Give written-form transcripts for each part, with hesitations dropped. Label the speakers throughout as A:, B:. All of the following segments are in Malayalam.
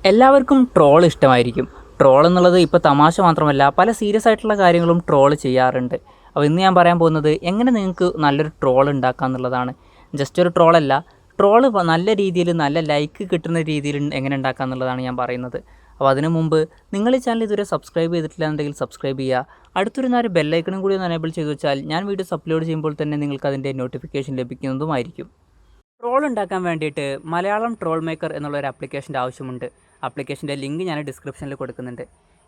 A: എല്ലാവർക്കും ട്രോൾ ഇഷ്ടമായിരിക്കും. ട്രോൾ എന്നുള്ളത് ഇപ്പോൾ തമാശ മാത്രമല്ല, പല സീരിയസ് ആയിട്ടുള്ള കാര്യങ്ങളും ട്രോൾ ചെയ്യാറുണ്ട്. അപ്പോൾ ഇന്ന് ഞാൻ പറയാൻ പോകുന്നത് എങ്ങനെ നിങ്ങൾക്ക് നല്ലൊരു ട്രോൾ ഉണ്ടാക്കാം എന്നുള്ളതാണ്. ജസ്റ്റ് ഒരു ട്രോളല്ല, ട്രോള് നല്ല രീതിയിൽ നല്ല ലൈക്ക് കിട്ടുന്ന രീതിയിൽ എങ്ങനെ ഉണ്ടാക്കാം എന്നുള്ളതാണ് ഞാൻ പറയുന്നത്. അപ്പോൾ അതിനു മുമ്പ് നിങ്ങൾ ഈ ചാനൽ ഇതുവരെ സബ്സ്ക്രൈബ് ചെയ്തിട്ടില്ല എന്നുണ്ടെങ്കിൽ സബ്സ്ക്രൈബ് ചെയ്യുക. അടുത്തൊരു ഒരു ബെല്ലൈക്കണും കൂടി ഒന്ന് എനേബിൾ ചെയ്ത് വെച്ചാൽ ഞാൻ വീഡിയോസ് അപ്ലോഡ് ചെയ്യുമ്പോൾ തന്നെ നിങ്ങൾക്ക് അതിൻ്റെ നോട്ടിഫിക്കേഷൻ ലഭിക്കുന്നതുമായിരിക്കും. ട്രോൾ ഉണ്ടാക്കാൻ വേണ്ടിയിട്ട് മലയാളം ട്രോൾ മേക്കർ എന്നുള്ളൊരു ആപ്ലിക്കേഷൻ്റെ ആവശ്യമുണ്ട്. ആപ്ലിക്കേഷൻ്റെ ലിങ്ക് ഞാൻ ഡിസ്ക്രിപ്ഷനിൽ കൊടുക്കുന്നുണ്ട്.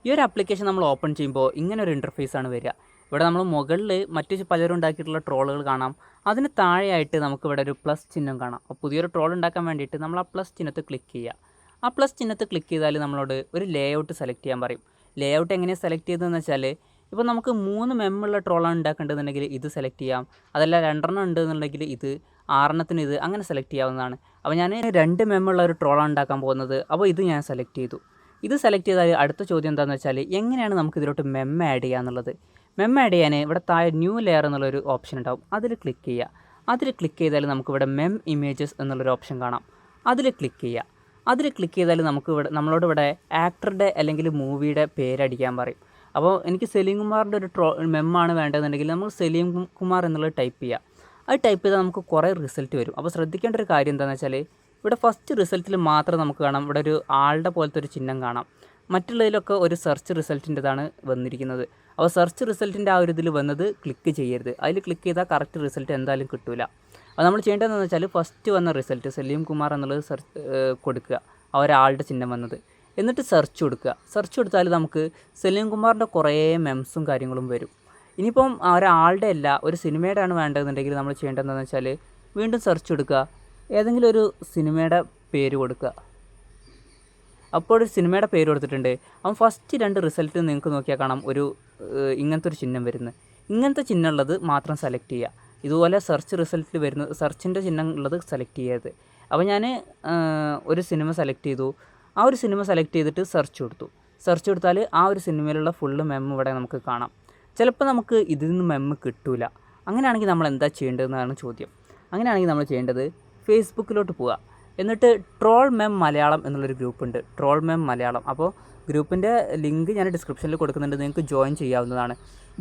A: ഈ ഒരു ആപ്ലിക്കേഷൻ നമ്മൾ ഓപ്പൺ ചെയ്യുമ്പോൾ ഇങ്ങനെ ഒരു ഇൻ്റർഫേസാണ് വരിക. ഇവിടെ നമ്മൾ മുകളിൽ മറ്റു പലരും ഉണ്ടാക്കിയിട്ടുള്ള ട്രോളുകൾ കാണാം. അതിന് താഴെയായിട്ട് നമുക്കിവിടെ ഒരു പ്ലസ് ചിഹ്നം കാണാം. അപ്പോൾ പുതിയൊരു ട്രോൾ ഉണ്ടാക്കാൻ വേണ്ടിയിട്ട് നമ്മൾ ആ പ്ലസ് ചിഹ്നത്ത് ക്ലിക്ക് ചെയ്യുക. ആ പ്ലസ് ചിഹ്നത്ത് ക്ലിക്ക് ചെയ്താൽ നമ്മളോട് ഒരു ലേ ഔട്ട് സെലക്ട് ചെയ്യാൻ പറയും. ലേ ഔട്ട് എങ്ങനെയാണ് സെലക്ട് ചെയ്തതെന്ന് വെച്ചാൽ, ഇപ്പോൾ നമുക്ക് 3 മെമ്മുള്ള ട്രോളാണ് ഉണ്ടാക്കേണ്ടതെന്നുണ്ടെങ്കിൽ ഇത് സെലക്ട് ചെയ്യാം. അതല്ല 2 ഉണ്ട് എന്നുണ്ടെങ്കിൽ ഇത്, 6 ഇത് അങ്ങനെ സെലക്ട് ചെയ്യാവുന്നതാണ്. അപ്പോൾ ഞാൻ 2 മെമ്മുള്ള ഒരു ട്രോളാണ് ഉണ്ടാക്കാൻ പോകുന്നത്. അപ്പോൾ ഇത് ഞാൻ സെലക്ട് ചെയ്തു. ഇത് സെലക്ട് ചെയ്താൽ അടുത്ത ചോദ്യം എന്താണെന്ന് വെച്ചാൽ, എങ്ങനെയാണ് നമുക്ക് ഇതിലോട്ട് മെം ആഡ് ചെയ്യുക എന്നുള്ളത്. മെം ആഡ് ചെയ്യാൻ ഇവിടെ താഴെ ന്യൂ ലെയർ എന്നുള്ളൊരു ഓപ്ഷൻ ഉണ്ടാവും. അതിൽ ക്ലിക്ക് ചെയ്യുക. അതിൽ ക്ലിക്ക് ചെയ്താൽ നമുക്കിവിടെ മെം ഇമേജസ് എന്നുള്ളൊരു ഓപ്ഷൻ കാണാം. അതിൽ ക്ലിക്ക് ചെയ്യുക. അതിൽ ക്ലിക്ക് ചെയ്താൽ നമ്മളോട് ഇവിടെ ആക്ടറുടെ അല്ലെങ്കിൽ മൂവിയുടെ പേരടിക്കാൻ പറയും. അപ്പോൾ എനിക്ക് സലീം കുമാറിൻ്റെ ഒരു മെമ്മാണ് വേണ്ടതെന്നുണ്ടെങ്കിൽ നമ്മൾ സലീം കുമാർ എന്നുള്ളത് ടൈപ്പ് ചെയ്യുക. അത് ടൈപ്പ് ചെയ്താൽ നമുക്ക് കുറേ റിസൾട്ട് വരും. അപ്പോൾ ശ്രദ്ധിക്കേണ്ട ഒരു കാര്യം എന്താണെന്ന് വെച്ചാൽ, ഇവിടെ ഫസ്റ്റ് റിസൾട്ടിൽ മാത്രം നമുക്ക് കാണാം ഇവിടെ ഒരു ആളുടെ പോലത്തെ ഒരു ചിഹ്നം കാണാം. മറ്റുള്ളതിലൊക്കെ ഒരു സെർച്ച് റിസൾട്ടിൻ്റെതാണ് വന്നിരിക്കുന്നത്. അപ്പോൾ സെർച്ച് റിസൾട്ടിൻ്റെ ആ ഒരു ഇതിൽ വന്നത് ക്ലിക്ക് ചെയ്യരുത്. അതിൽ ക്ലിക്ക് ചെയ്താൽ കറക്റ്റ് റിസൾട്ട് എന്തായാലും കിട്ടില്ല. അപ്പോൾ നമ്മൾ ചെയ്യേണ്ടതെന്ന് വെച്ചാൽ, ഫസ്റ്റ് വന്ന റിസൾട്ട് സലീം കുമാർ എന്നുള്ളത് കൊടുക്കുക, ആ ഒരാളുടെ ചിഹ്നം വന്നത്. എന്നിട്ട് സെർച്ച് കൊടുക്കുക. സെർച്ച് കൊടുത്താൽ നമുക്ക് സലീം കുമാറിൻ്റെ കുറേ മെംസും കാര്യങ്ങളും വരും. ഇനിയിപ്പം ഒരാളുടെ അല്ല, ഒരു സിനിമയുടെ ആണ് വേണ്ടതെന്നുണ്ടെങ്കിൽ നമ്മൾ ചെയ്യേണ്ടതെന്ന് വെച്ചാൽ, വീണ്ടും സെർച്ച് കൊടുക്കുക, ഏതെങ്കിലും ഒരു സിനിമയുടെ പേര് കൊടുക്കുക. അപ്പോൾ ഒരു സിനിമയുടെ പേര് കൊടുത്തിട്ടുണ്ട്. അപ്പം ഫസ്റ്റ് 2 റിസൾട്ട് നിങ്ങൾക്ക് നോക്കിയാൽ കാണാം ഒരു ഇങ്ങനത്തെ ഒരു ചിഹ്നം വരുന്നത്. ഇങ്ങനത്തെ ചിഹ്നം ഉള്ളത് മാത്രം സെലക്ട് ചെയ്യുക. ഇതുപോലെ സെർച്ച് റിസൾട്ടിൽ വരുന്ന സെർച്ചിൻ്റെ ചിഹ്നം ഉള്ളത് സെലക്ട് ചെയ്യരുത്. അപ്പോൾ ഞാൻ ഒരു സിനിമ സെലക്ട് ചെയ്തു. ആ ഒരു സിനിമ സെലക്ട് ചെയ്തിട്ട് സെർച്ച് കൊടുത്തു. സെർച്ച് കൊടുത്താൽ ആ ഒരു സിനിമയിലുള്ള ഫുള്ള് മെം ഇവിടെ നമുക്ക് കാണാം. ചിലപ്പോൾ നമുക്ക് ഇതിൽ നിന്ന് മെമ്മ് കിട്ടില്ല. അങ്ങനെയാണെങ്കിൽ നമ്മൾ എന്താ ചെയ്യേണ്ടതെന്നാണ് ചോദ്യം. അങ്ങനെയാണെങ്കിൽ നമ്മൾ ചെയ്യേണ്ടത് ഫേസ്ബുക്കിലോട്ട് പോവുക. എന്നിട്ട് ട്രോൾ മെം മലയാളം എന്നുള്ളൊരു ഗ്രൂപ്പുണ്ട്, ട്രോൾ മെം മലയാളം. അപ്പോൾ ഗ്രൂപ്പിൻ്റെ ലിങ്ക് ഞാൻ ഡിസ്ക്രിപ്ഷനിൽ കൊടുക്കുന്നുണ്ട്, നിങ്ങൾക്ക് ജോയിൻ ചെയ്യാവുന്നതാണ്.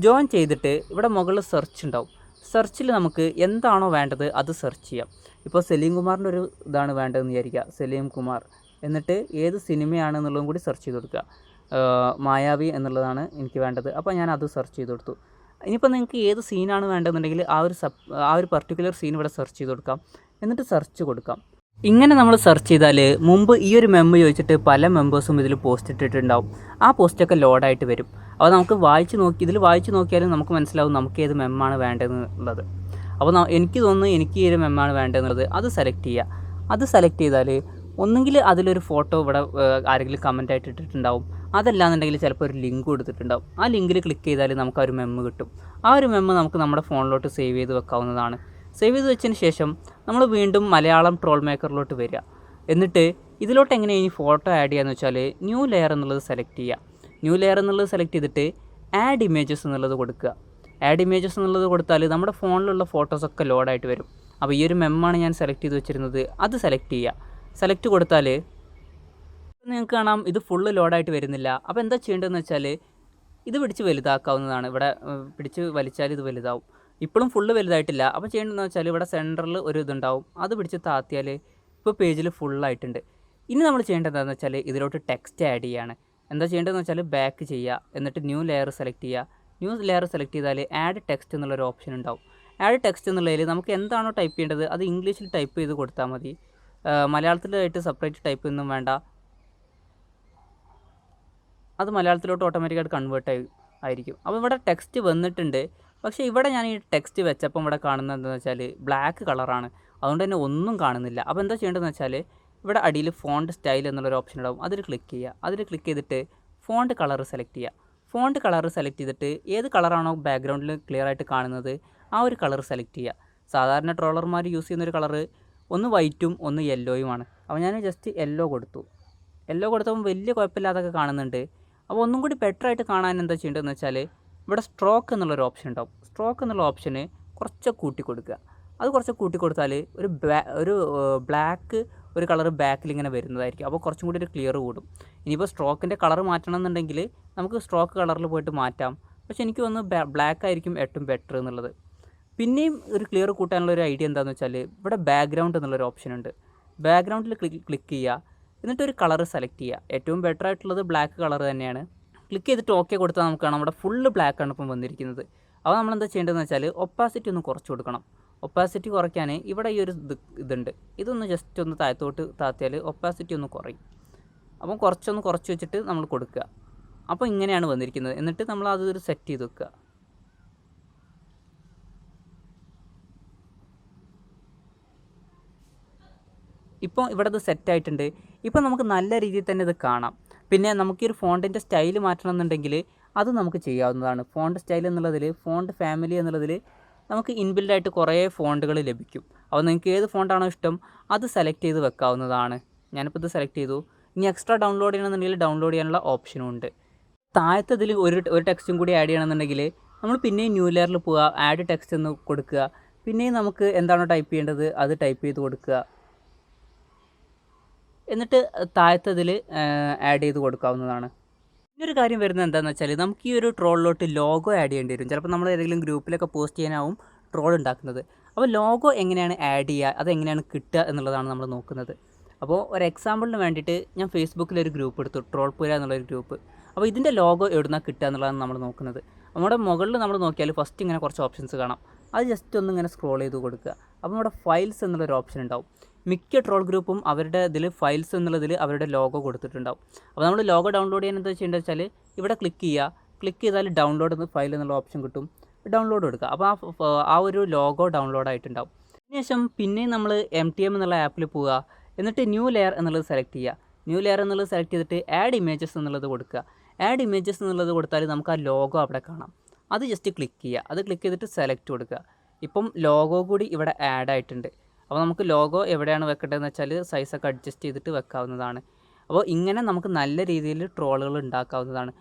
A: ജോയിൻ ചെയ്തിട്ട് ഇവിടെ മുകളിൽ സെർച്ച് ഉണ്ടാവും. സെർച്ചിൽ നമുക്ക് എന്താണോ വേണ്ടത് അത് സെർച്ച് ചെയ്യാം. ഇപ്പോൾ സലീം കുമാറിൻ്റെ ഒരു ഇതാണ് വേണ്ടതെന്ന് വിചാരിക്കുക, സലീം കുമാർ. എന്നിട്ട് ഏത് സിനിമയാണെന്നുള്ളതും കൂടി സെർച്ച് ചെയ്ത് കൊടുക്കുക. മായാവി എന്നുള്ളതാണ് എനിക്ക് വേണ്ടത്. അപ്പോൾ ഞാൻ അത് സെർച്ച് ചെയ്ത് കൊടുത്തു. ഇനിയിപ്പോൾ നിങ്ങൾക്ക് ഏത് സീനാണ് വേണ്ടതെന്നുണ്ടെങ്കിൽ ആ ഒരു പർട്ടിക്കുലർ സീൻ ഇവിടെ സെർച്ച് ചെയ്ത് കൊടുക്കാം. എന്നിട്ട് സെർച്ച് കൊടുക്കാം. ഇങ്ങനെ നമ്മൾ സെർച്ച് ചെയ്താൽ മുമ്പ് ഈ ഒരു മെമ്മ് ചോദിച്ചിട്ട് പല മെമ്പേഴ്സും ഇതിൽ പോസ്റ്റ് ഇട്ടിട്ടുണ്ടാവും. ആ പോസ്റ്റൊക്കെ ലോഡായിട്ട് വരും. അപ്പോൾ നമുക്ക് ഇതിൽ വായിച്ച് നോക്കിയാലും നമുക്ക് മനസ്സിലാവും നമുക്ക് ഏത് മെമ്മാണ് വേണ്ടതെന്നുള്ളത്. അപ്പോൾ എനിക്ക് തോന്നുന്നു എനിക്ക് ഈ ഒരു മെമ്മാണ് വേണ്ടതെന്നുള്ളത്. അത് സെലക്ട് ചെയ്യുക. അത് സെലക്ട് ചെയ്താൽ ഒന്നുകിൽ അതിലൊരു ഫോട്ടോ ഇവിടെ ആരെങ്കിലും കമൻറ്റായിട്ട് ഇട്ടിട്ടുണ്ടാവും. അതല്ലാന്നുണ്ടെങ്കിൽ ചിലപ്പോൾ ഒരു ലിങ്ക് കൊടുത്തിട്ടുണ്ടാവും. ആ ലിങ്കിൽ ക്ലിക്ക് ചെയ്താൽ നമുക്ക് ആ ഒരു മെമ്മ് കിട്ടും. ആ ഒരു മെമ്മ് നമുക്ക് നമ്മുടെ ഫോണിലോട്ട് സേവ് ചെയ്ത് വെക്കാവുന്നതാണ്. സേവ് ചെയ്ത് വെച്ചതിന് ശേഷം നമ്മൾ വീണ്ടും മലയാളം ട്രോൾ മേക്കറിലോട്ട് വരിക. എന്നിട്ട് ഇതിലോട്ട് എങ്ങനെയാണ് ഈ ഫോട്ടോ ആഡ് ചെയ്യുകയെന്ന് വെച്ചാൽ, ന്യൂ ലെയർ എന്നുള്ളത് സെലക്ട് ചെയ്യുക. ന്യൂ ലെയർ എന്നുള്ളത് സെലക്ട് ചെയ്തിട്ട് ആഡ് ഇമേജസ് എന്നുള്ളത് കൊടുക്കുക. ആഡ് ഇമേജസ് എന്നുള്ളത് കൊടുത്താൽ നമ്മുടെ ഫോണിലുള്ള ഫോട്ടോസൊക്കെ ലോഡായിട്ട് വരും. അപ്പോൾ ഈ ഒരു മെമ്മാണ് ഞാൻ സെലക്ട് ചെയ്ത് വെച്ചിരുന്നത്, അത് സെലക്ട് ചെയ്യുക. സെലക്ട് കൊടുത്താൽ നിങ്ങൾക്ക് കാണാം ഇത് ഫുള്ള് ലോഡായിട്ട് വരുന്നില്ല. അപ്പോൾ എന്താ ചെയ്യേണ്ടതെന്ന് വെച്ചാൽ, ഇത് പിടിച്ച് വലുതാക്കാവുന്നതാണ്. ഇവിടെ പിടിച്ച് വലിച്ചാൽ ഇത് വലുതാവും. ഇപ്പോഴും ഫുള്ള് വലുതായിട്ടില്ല. അപ്പോൾ ചെയ്യേണ്ടതെന്ന് വെച്ചാൽ, ഇവിടെ സെൻറ്ററിൽ ഒരു ഇതുണ്ടാവും, അത് പിടിച്ച് താത്തിയാൽ ഇപ്പോൾ പേജിൽ ഫുള്ളായിട്ടുണ്ട്. ഇനി നമ്മൾ ചെയ്യേണ്ടത് എന്താണെന്ന് വെച്ചാൽ, ഇതിലോട്ട് ടെക്സ്റ്റ് ആഡ് ചെയ്യുകയാണ്. എന്താ ചെയ്യേണ്ടതെന്ന് വെച്ചാൽ, ബാക്ക് ചെയ്യുക. എന്നിട്ട് ന്യൂ ലെയർ സെലക്ട് ചെയ്യുക. ന്യൂ ലെയർ സെലക്ട് ചെയ്താൽ ആഡ് ടെക്സ്റ്റ് എന്നുള്ളൊരു ഓപ്ഷൻ ഉണ്ടാവും. ആഡ് ടെക്സ്റ്റ് എന്നുള്ളതിൽ നമുക്ക് എന്താണോ ടൈപ്പ് ചെയ്യേണ്ടത് അത് ഇംഗ്ലീഷിൽ ടൈപ്പ് ചെയ്ത് കൊടുത്താൽ മതി. മലയാളത്തിലായിട്ട് സെപ്പറേറ്റ് ടൈപ്പ് ഒന്നും വേണ്ട. അത് മലയാളത്തിലോട്ട് ഓട്ടോമാറ്റിക്കായിട്ട് കൺവേർട്ട് ആയിരിക്കും. അപ്പോൾ ഇവിടെ ടെക്സ്റ്റ് വന്നിട്ടുണ്ട്. പക്ഷേ ഇവിടെ ഞാൻ ഈ ടെക്സ്റ്റ് വെച്ചപ്പം ഇവിടെ കാണുന്നത് എന്താണെന്ന് വെച്ചാൽ ബ്ലാക്ക് കളറാണ്. അതുകൊണ്ട് തന്നെ ഒന്നും കാണുന്നില്ല. അപ്പോൾ എന്താ ചെയ്യേണ്ടതെന്ന് വെച്ചാൽ, ഇവിടെ അടിയിൽ ഫോണ്ട് സ്റ്റൈൽ എന്നുള്ളൊരു ഓപ്ഷൻ ഉണ്ടാവും. അതിൽ ക്ലിക്ക് ചെയ്യുക. അതിൽ ക്ലിക്ക് ചെയ്തിട്ട് ഫോണ്ട് കളർ സെലക്ട് ചെയ്യുക. ഫോണ്ട് കളർ സെലക്ട് ചെയ്തിട്ട് ഏത് കളറാണോ ബാക്ക്ഗ്രൗണ്ടിൽ ക്ലിയർ ആയിട്ട് കാണുന്നത് ആ ഒരു കളർ സെലക്ട് ചെയ്യുക. സാധാരണ ട്രോളർമാർ യൂസ് ചെയ്യുന്നൊരു കളറ് ഒന്ന് വൈറ്റും ഒന്ന് യെല്ലോയുമാണ്. അപ്പോൾ ഞാൻ ജസ്റ്റ് യെല്ലോ കൊടുത്തു. യെല്ലോ കൊടുത്തപ്പോൾ വലിയ കുഴപ്പമില്ലാതൊക്കെ കാണുന്നുണ്ട്. അപ്പോൾ ഒന്നും കൂടി ബെറ്ററായിട്ട് കാണാൻ എന്താ ചെയ്യേണ്ടതെന്ന് വെച്ചാൽ, ഇവിടെ സ്ട്രോക്ക് എന്നുള്ളൊരു ഓപ്ഷൻ ഉണ്ടാവും. സ്ട്രോക്ക് എന്നുള്ള ഓപ്ഷന് കുറച്ച് കൂട്ടി കൊടുക്കുക. അത് കുറച്ച് കൂട്ടി കൊടുത്താൽ ഒരു ബ്ലാക്ക് ഒരു കളർ ബാക്കിൽ ഇങ്ങനെ വരുന്നതായിരിക്കും. അപ്പോൾ കുറച്ചും കൂടി ഒരു ക്ലിയർ കൂടും. ഇനിയിപ്പോൾ സ്ട്രോക്കിൻ്റെ കളർ മാറ്റണം എന്നുണ്ടെങ്കിൽ നമുക്ക് സ്ട്രോക്ക് കളറിൽ പോയിട്ട് മാറ്റാം. പക്ഷേ എനിക്ക് തോന്നുന്നു ബ്ലാക്ക് ആയിരിക്കും ഏറ്റവും ബെറ്റർ എന്നുള്ളത്. പിന്നെയും ഒരു ക്ലിയർ കൂട്ടാനുള്ള ഒരു ഐഡിയ എന്താണെന്ന് വെച്ചാൽ ഇവിടെ ബാക്ക്ഗ്രൗണ്ട് എന്നുള്ളൊരു ഓപ്ഷൻ ഉണ്ട്. ബാക്ക്ഗ്രൗണ്ടിൽ ക്ലിക്ക് ചെയ്യുക, എന്നിട്ട് ഒരു കളർ സെലക്ട് ചെയ്യുക. ഏറ്റവും ബെറ്റർ ആയിട്ടുള്ളത് ബ്ലാക്ക് കളർ തന്നെയാണ്. ക്ലിക്ക് ചെയ്തിട്ട് ഓക്കെ കൊടുത്താൽ നമുക്ക് കാണാം നമ്മുടെ ഫുള്ള് ബ്ലാക്കാണ് ഇപ്പം വന്നിരിക്കുന്നത്. അപ്പോൾ നമ്മളെന്താ ചെയ്യേണ്ടതെന്ന് വെച്ചാൽ ഒപ്പാസിറ്റി ഒന്ന് കുറച്ച് കൊടുക്കണം. ഒപ്പാസിറ്റി കുറയ്ക്കാൻ ഇവിടെ ഈ ഒരു ഇതുണ്ട്, ഇതൊന്ന് ജസ്റ്റ് ഒന്ന് താഴത്തോട്ട് താത്തിയാൽ ഒപ്പാസിറ്റി ഒന്ന് കുറയും. അപ്പം കുറച്ചൊന്ന് കുറച്ച് വെച്ചിട്ട് നമ്മൾ കൊടുക്കുക. അപ്പോൾ ഇങ്ങനെയാണ് വന്നിരിക്കുന്നത്. എന്നിട്ട് നമ്മൾ അതൊരു സെറ്റ് ചെയ്ത് വെക്കുക. ഇപ്പോൾ ഇവിടെ ഇത് സെറ്റായിട്ടുണ്ട്. ഇപ്പോൾ നമുക്ക് നല്ല രീതിയിൽ തന്നെ ഇത് കാണാം. പിന്നെ നമുക്ക് ഈ ഒരു ഫോണ്ടിൻ്റെ സ്റ്റൈൽ മാറ്റണം എന്നുണ്ടെങ്കിൽ അത് നമുക്ക് ചെയ്യാവുന്നതാണ്. ഫോണ്ട് സ്റ്റൈൽ എന്നുള്ളതിൽ, ഫോണ്ട് ഫാമിലി എന്നുള്ളതിൽ നമുക്ക് ഇൻബിൽഡായിട്ട് കുറേ ഫോണ്ടുകൾ ലഭിക്കും. അപ്പോൾ നിങ്ങൾക്ക് ഏത് ഫോണ്ടാണോ ഇഷ്ടം അത് സെലക്ട് ചെയ്ത് വെക്കാവുന്നതാണ്. ഞാനിപ്പോൾ ഇത് സെലക്ട് ചെയ്തു. ഇനി എക്സ്ട്രാ ഡൗൺലോഡ് ചെയ്യണമെന്നുണ്ടെങ്കിൽ ഡൗൺലോഡ് ചെയ്യാനുള്ള ഓപ്ഷനും ഉണ്ട്. താഴത്തെ ഇതിൽ ഒരു ടെക്സ്റ്റും കൂടി ആഡ് ചെയ്യണമെന്നുണ്ടെങ്കിൽ നമ്മൾ പിന്നെയും ന്യൂ ലെയറിൽ പോവുക, ആഡ് ടെക്സ്റ്റ് എന്ന് കൊടുക്കുക. പിന്നെയും നമുക്ക് എന്താണോ ടൈപ്പ് ചെയ്യേണ്ടത് അത് ടൈപ്പ് ചെയ്ത് കൊടുക്കുക. എന്നിട്ട് താഴത്തതിൽ ആഡ് ചെയ്ത് കൊടുക്കാവുന്നതാണ്. ഇനിയൊരു കാര്യം വരുന്നത് എന്താണെന്ന് വെച്ചാൽ നമുക്ക് ഈ ഒരു ട്രോളിലോട്ട് ലോഗോ ആഡ് ചെയ്യേണ്ടി വരും. ചിലപ്പോൾ നമ്മൾ ഏതെങ്കിലും ഗ്രൂപ്പിലൊക്കെ പോസ്റ്റ് ചെയ്യാനാവും ട്രോൾ ഉണ്ടാക്കുന്നത്. അപ്പോൾ ലോഗോ എങ്ങനെയാണ് ആഡ് ചെയ്യുക, അതെങ്ങനെയാണ് കിട്ടുക എന്നുള്ളതാണ് നമ്മൾ നോക്കുന്നത്. അപ്പോൾ ഒരു എക്സാമ്പിളിന് വേണ്ടിയിട്ട് ഞാൻ ഫേസ്ബുക്കിലൊരു ഗ്രൂപ്പ് എടുത്തു, ട്രോൾ പുര എന്നുള്ളൊരു ഗ്രൂപ്പ്. അപ്പോൾ ഇതിൻ്റെ ലോഗോ എവിടുന്നാണ് കിട്ടുക എന്നുള്ളതാണ് നമ്മൾ നോക്കുന്നത്. നമ്മുടെ മുകളിൽ നമ്മൾ നോക്കിയാൽ ഫസ്റ്റ് ഇങ്ങനെ കുറച്ച് ഓപ്ഷൻസ് കാണാം. അത് ജസ്റ്റ് ഒന്ന് ഇങ്ങനെ സ്ക്രോൾ ചെയ്ത് കൊടുക്കുക. അപ്പോൾ നമ്മുടെ ഫയൽസ് എന്നുള്ളൊരു ഓപ്ഷൻ ഉണ്ടാവും. മിക്ക ട്രോൾ ഗ്രൂപ്പും അവരുടെ ഇതിൽ ഫയൽസ് എന്നുള്ളതിൽ അവരുടെ ലോഗോ കൊടുത്തിട്ടുണ്ടാവും. അപ്പോൾ നമ്മൾ ലോഗോ ഡൗൺലോഡ് ചെയ്യാൻ എന്താ ചെയ്യേണ്ടത് വെച്ചാൽ ഇവിടെ ക്ലിക്ക് ചെയ്യുക. ക്ലിക്ക് ചെയ്താൽ ഡൗൺലോഡ് എന്ന ഫയൽ എന്നുള്ള ഓപ്ഷൻ കിട്ടും. ഡൗൺലോഡ് കൊടുക്കുക. അപ്പോൾ ആ ഒരു ലോഗോ ഡൗൺലോഡ് ആയിട്ടുണ്ടാവും. അതിനുശേഷം പിന്നെ നമ്മൾ MTM എന്നുള്ള ആപ്പിൽ പോവുക. എന്നിട്ട് ന്യൂ ലെയർ എന്നുള്ളത് സെലക്ട് ചെയ്യുക. ന്യൂ ലെയർ എന്നുള്ളത് സെലക്ട് ചെയ്തിട്ട് ആഡ് ഇമേജസ് എന്നുള്ളത് കൊടുക്കുക. ആഡ് ഇമേജസ് എന്നുള്ളത് കൊടുത്താൽ നമുക്ക് ആ ലോഗോ അവിടെ കാണാം. അത് ജസ്റ്റ് ക്ലിക്ക് ചെയ്യുക. അത് ക്ലിക്ക് ചെയ്തിട്ട് സെലക്ട് കൊടുക്കുക. ഇപ്പം ലോഗോ കൂടി ഇവിടെ ആഡ് ആയിട്ടുണ്ട്. അപ്പോൾ നമുക്ക് ലോഗോ എവിടെയാണ് വെക്കേണ്ടതെന്ന് വെച്ചാൽ സൈസൊക്കെ അഡ്ജസ്റ്റ് ചെയ്തിട്ട് വെക്കാവുന്നതാണ്. അപ്പോൾ ഇങ്ങനെ നമുക്ക് നല്ല രീതിയിൽ ട്രോളുകൾ ഉണ്ടാക്കാവുന്നതാണ്.